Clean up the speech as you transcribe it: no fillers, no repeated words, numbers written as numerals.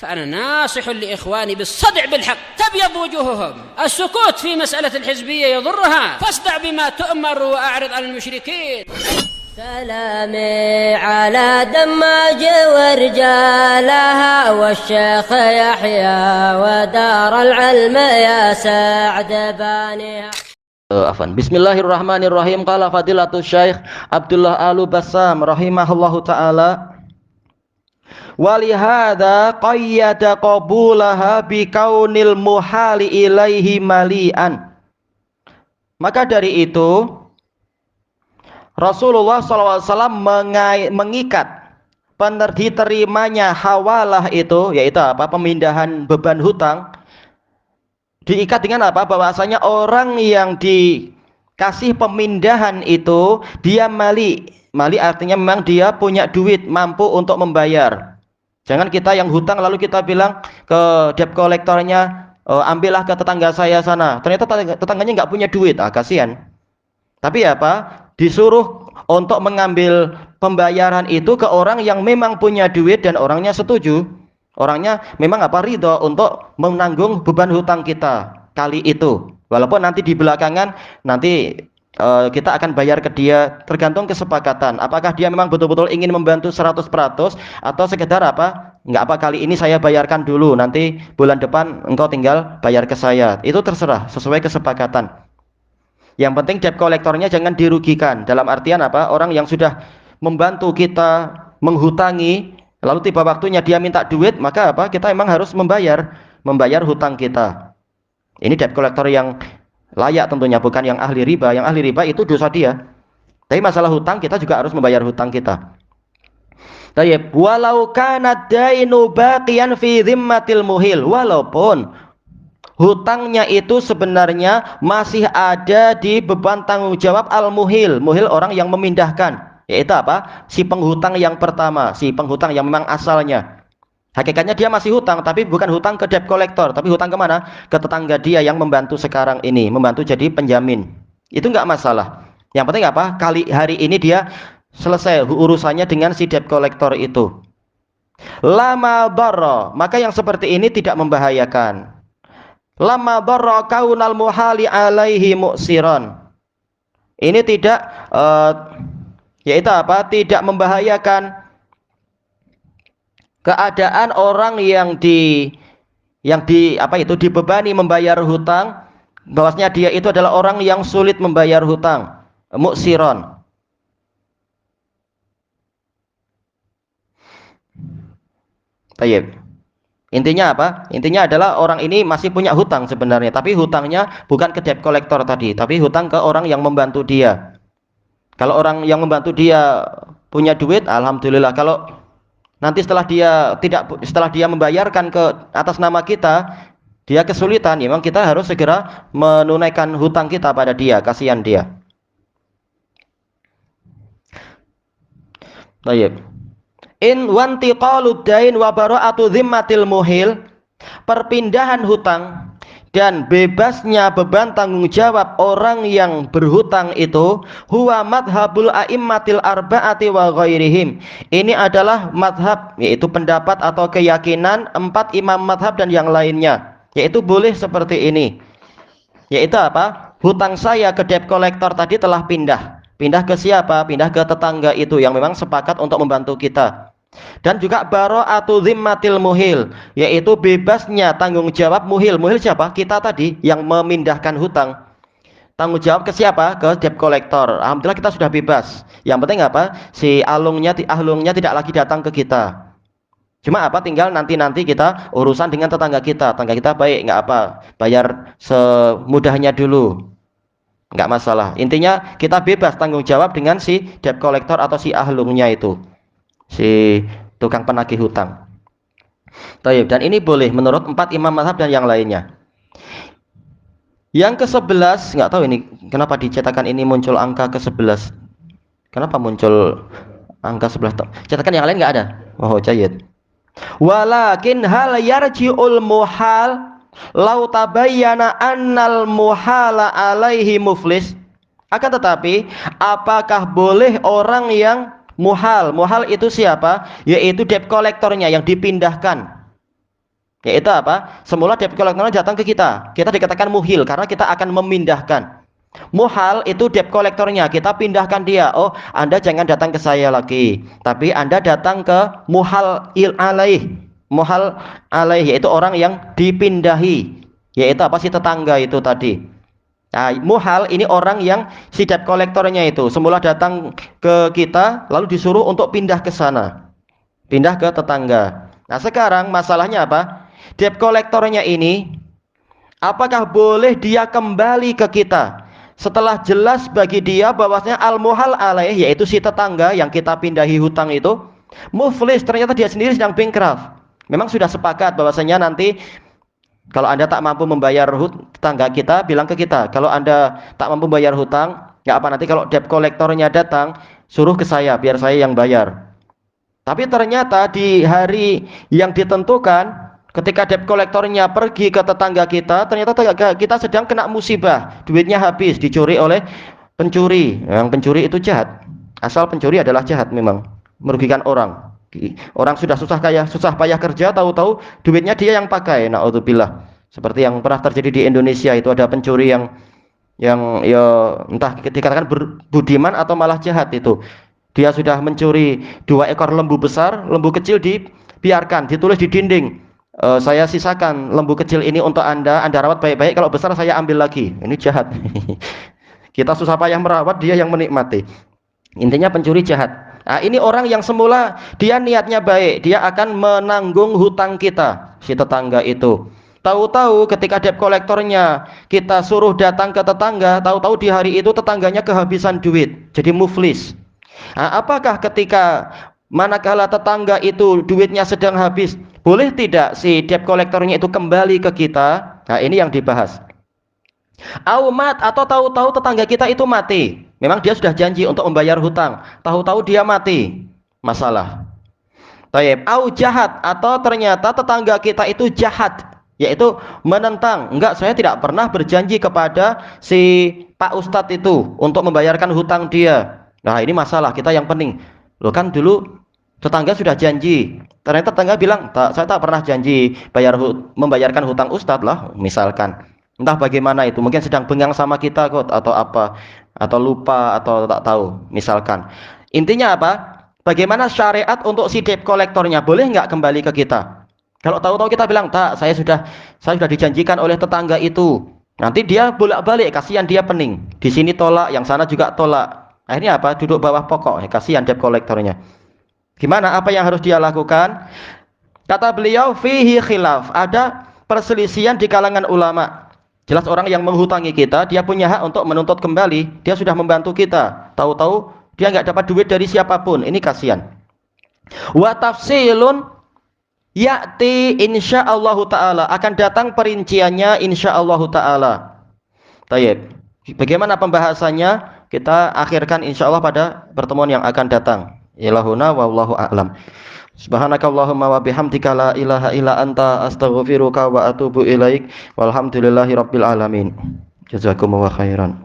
فأنا ناصح لإخواني بالصدع بالحق تبيض وجوههم. السكوت في مسألة الحزبية يضرها، فاصدع بما تؤمر وأعرض عن المشركين. سلامي على دماج ورجالها والشيخ يحيى ودار العلم يا سعد بانيها. Bismillahirrahmanirrahim. Qala fadilatul Syekh Abdullah Al-Bassam rahimahullahu taala, walihada qayyada qabulaha bikaunil muhali ilaihi mali'an. Maka dari itu Rasulullah SAW mengikat diterimanya hawalah itu, yaitu apa? Pemindahan beban hutang. Diikat dengan apa? Bahwasanya orang yang dikasih pemindahan itu dia mali. Mali artinya memang dia punya duit, mampu untuk membayar. Jangan kita yang hutang lalu kita bilang ke debt kolektornya, ambillah ke tetangga saya sana. Ternyata tetangganya nggak punya duit, kasihan. Tapi apa? Disuruh untuk mengambil pembayaran itu ke orang yang memang punya duit dan orangnya setuju. Orangnya memang ridho untuk menanggung beban hutang kita kali itu. Walaupun nanti di belakangan nanti kita akan bayar ke dia, tergantung kesepakatan. Apakah dia memang betul-betul ingin membantu 100% atau sekedar apa? Enggak apa, kali ini saya bayarkan dulu, nanti bulan depan engkau tinggal bayar ke saya. Itu terserah, sesuai kesepakatan. Yang penting debt kolektornya jangan dirugikan. Dalam artian apa? Orang yang sudah membantu kita menghutangi, lalu tiba waktunya dia minta duit, maka apa? Kita memang harus membayar hutang kita. Ini debt kolektor yang layak tentunya, bukan yang ahli riba. Yang ahli riba itu dosa dia. Tapi masalah hutang kita juga harus membayar hutang kita. Tayyib, walau kana dainu baqiyan fi dhimmatil muhil, walaupun hutangnya itu sebenarnya masih ada di beban tanggung jawab al-muhil. Muhil orang yang memindahkan, yaitu apa? Si penghutang yang pertama, si penghutang yang memang asalnya. Hakikatnya dia masih hutang, tapi bukan hutang ke debt collector, tapi hutang kemana? Ke tetangga dia yang membantu sekarang ini, membantu jadi penjamin. Itu nggak masalah. Yang penting apa? Hari ini dia selesai urusannya dengan si debt collector itu. Lama barra, maka yang seperti ini tidak membahayakan. Lama barra kaunal muhali alaihi mu'siran. Ini tidak yaitu apa? Tidak membahayakan keadaan orang yang dibebani membayar hutang, bahwasanya dia itu adalah orang yang sulit membayar hutang, mu'siran. Baik. Intinya apa? Intinya adalah orang ini masih punya hutang sebenarnya, tapi hutangnya bukan ke debt collector tadi, tapi hutang ke orang yang membantu dia. Kalau orang yang membantu dia punya duit, alhamdulillah. Kalau nanti setelah dia membayarkan ke atas nama kita, dia kesulitan, memang kita harus segera menunaikan hutang kita pada dia, kasihan dia. Baik. In wantiqalud dain wa bara'atu dhimmatil muhil, perpindahan hutang dan bebasnya beban tanggung jawab orang yang berhutang itu huwa madhabul a'immatil arba'ati wa ghairihim. Ini adalah madhab, yaitu pendapat atau keyakinan 4 imam madhab dan yang lainnya, yaitu boleh seperti ini. Yaitu apa? Hutang saya ke debt collector tadi telah pindah ke siapa? Pindah ke tetangga itu yang memang sepakat untuk membantu kita. Dan juga bara'atu dhimmatil muhil, yaitu bebasnya tanggung jawab muhil. Muhil siapa? Kita tadi yang memindahkan hutang. Tanggung jawab ke siapa? Ke debt collector. Alhamdulillah kita sudah bebas. Yang penting apa? Si ahlungnya tidak lagi datang ke kita. Cuma apa? Tinggal nanti kita urusan dengan tetangga kita. Tetangga kita baik, nggak apa? Bayar semudahnya dulu, nggak masalah. Intinya kita bebas tanggung jawab dengan si debt collector atau si ahlungnya itu, si tukang penagih hutang. Taib. Dan ini boleh menurut 4 imam mazhab dan yang lainnya. Yang ke-11, nggak tahu ini kenapa dicetakan ini muncul angka ke-11. Kenapa muncul angka 11? Cetakan yang lain nggak ada. Oh, jayid. Walakin hal yarji'ul muhal lau tabayyana annal muhala alaihi muflis. Akan tetapi, apakah boleh orang yang muhal itu siapa? Yaitu debt collectornya yang dipindahkan. Yaitu apa? Semula debt collectornya datang ke kita. Kita dikatakan muhil karena kita akan memindahkan. Muhal itu debt collectornya, kita pindahkan dia. Oh, Anda jangan datang ke saya lagi, tapi Anda datang ke muhal alaih. Muhal alaih yaitu orang yang dipindahi. Yaitu apa sih, tetangga itu tadi. Nah, muhal ini orang yang si debt collectornya itu semula datang ke kita lalu disuruh untuk pindah ke sana. Pindah ke tetangga. Nah, sekarang masalahnya apa? Debt collectornya ini apakah boleh dia kembali ke kita setelah jelas bagi dia bahwasanya al-muhal alaih yaitu si tetangga yang kita pindahi hutang itu muflis, ternyata dia sendiri sedang bankrupt. Memang sudah sepakat bahwasanya nanti kalau Anda tak mampu membayar tetangga kita, bilang ke kita. Kalau Anda tak mampu membayar hutang, nggak apa, nanti kalau debt collectornya datang, suruh ke saya, biar saya yang bayar. Tapi ternyata di hari yang ditentukan, ketika debt collectornya pergi ke tetangga kita, ternyata tetangga kita sedang kena musibah, duitnya habis, dicuri oleh pencuri. Yang pencuri itu jahat. Asal pencuri adalah jahat memang, merugikan orang. Orang sudah susah payah kerja, tahu-tahu duitnya dia yang pakai. Naudzubillah. Seperti yang pernah terjadi di Indonesia, itu ada pencuri yang ya entah dikatakan budiman atau malah jahat itu. Dia sudah mencuri 2 ekor lembu besar, lembu kecil dibiarkan, ditulis di dinding. Saya sisakan lembu kecil ini untuk Anda rawat baik-baik, kalau besar saya ambil lagi. Ini jahat. Kita susah payah merawat, dia yang menikmati. Intinya pencuri jahat. Nah, ini orang yang semula dia niatnya baik, dia akan menanggung hutang kita, si tetangga itu. Tahu-tahu ketika debt collectornya kita suruh datang ke tetangga, tahu-tahu di hari itu tetangganya kehabisan duit, jadi muflis. Nah, apakah ketika manakala tetangga itu duitnya sedang habis, boleh tidak si debt collectornya itu kembali ke kita? Nah, ini yang dibahas. Aumat, atau tahu-tahu tetangga kita itu mati. Memang dia sudah janji untuk membayar hutang, tahu-tahu dia mati. Masalah. Taib. Au jahat, atau ternyata tetangga kita itu jahat, yaitu menentang. Enggak, saya tidak pernah berjanji kepada si Pak Ustadz itu untuk membayarkan hutang dia. Nah, ini masalah kita yang penting. Loh, kan dulu tetangga sudah janji. Ternyata tetangga bilang, saya tak pernah janji membayarkan hutang Ustadz lah, misalkan. Entah bagaimana itu, mungkin sedang bengang sama kita kok, atau apa, atau lupa, atau tak tahu, misalkan. Intinya apa? Bagaimana syariat untuk si debt collectornya, boleh nggak kembali ke kita? Kalau tahu-tahu kita bilang, tak, saya sudah dijanjikan oleh tetangga itu. Nanti dia bolak-balik, kasihan dia pening. Di sini tolak, yang sana juga tolak. Akhirnya apa? Duduk bawah pokok, kasihan debt collectornya. Gimana? Apa yang harus dia lakukan? Kata beliau, fihi khilaf, ada perselisihan di kalangan ulama. Jelas orang yang menghutangi kita, dia punya hak untuk menuntut kembali. Dia sudah membantu kita, tahu-tahu dia nggak dapat duit dari siapapun. Ini kasihan. Wa tafsilun ya'ti insyaallah ta'ala, akan datang perinciannya insyaallah ta'ala. Tayyib. Bagaimana pembahasannya? Kita akhirkan insyaallah pada pertemuan yang akan datang. Ilahuna wallahu a'lam. Subhanakallahumma wa bihamdika la ilaha illa anta astaghfiruka wa atubu ilaik. Walhamdulillahi rabbil alamin. Jazakumullahu khairan.